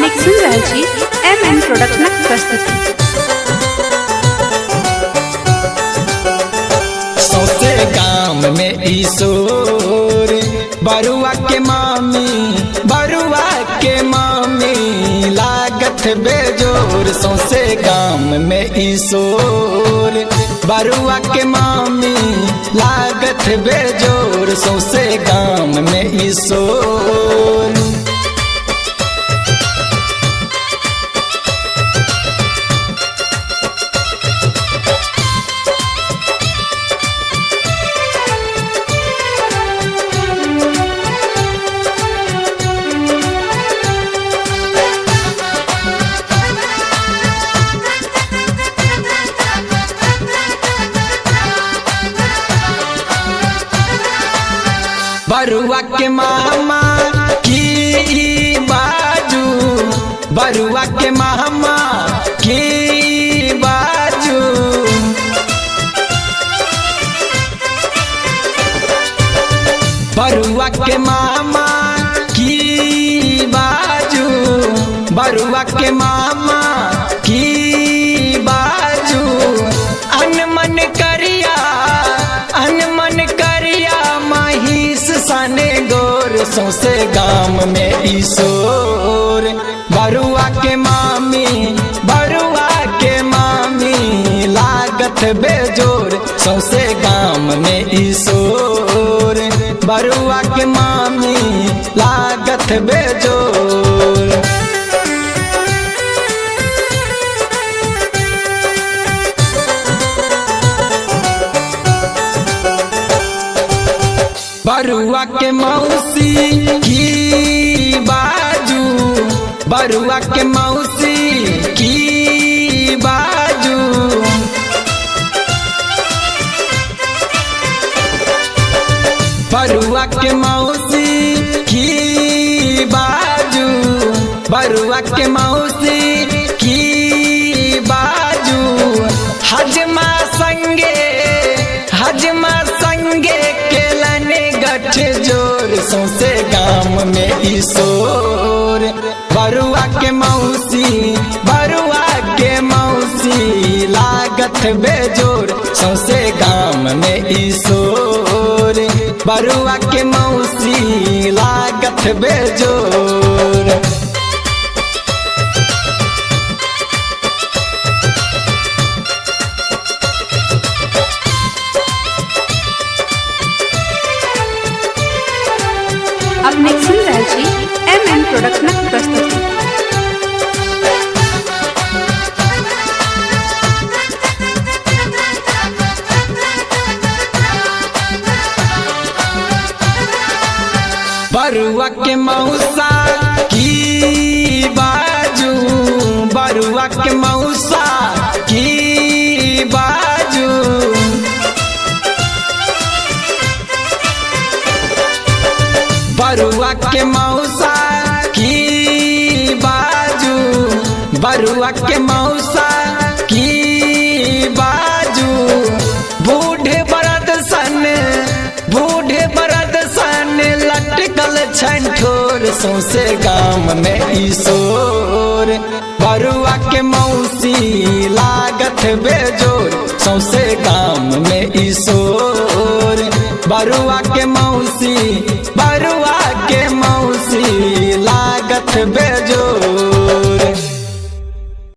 अपने सुन रहे छी एम प्रोडक्शन प्रस्तुति। सौसे गाम में ईशोर बरुआ के मामी लागत बेजोर। सौसे गाम में ईशोर बरुआ के मामी लागत बेजोर। सौसे गाम में ईशोर बरुआ के मामा की बाजू, बरुआ के मामा की बाजू। बरुआ के मामा की बाजू, बरुआ के मामा की बाजू। अनमन करिया, अनमन करिया महिष सने गोर। सौसे गाम में ईशोर बरुआ के मामी, बरुआ के मामी लागत बेजोर। सौसे गाम में ईशोर बरुआ के मामी लागत बेजोर। बरुआ के मौसी की बाजू, बरुआ के मौसी की बाजू। बरुआ के मौसी की बाजू, बरुआ के मौसी की बाजू। हजमा संगे, हजमा संगे केलने गठ जोर। सौसे गाम में ईशोर बरुआ के मौसी, बरुआ के मौसी लागत बेजोर। सौसे गाम में ईशोर बरुआ के मौसी लागत बेजोर। अपने सुन रहे छी एम प्रोडक्शन प्रस्तुति। बरुआ के मौसा की बाजू, बरुआ के मौसा की बाजू। बरुआ के मौसा की बाजू, बरुआ के मौसा की बाजू। बूढ़े बरद सन, बूढ़े बरद सन लटकल छंठोर। सौसे गाम में ईशोर बरुआ के मौसी लागत बेजोर। सौसे गाम में ईशोर बरुआ के मौसी, बरुआ के मौसी लागत बेजोर।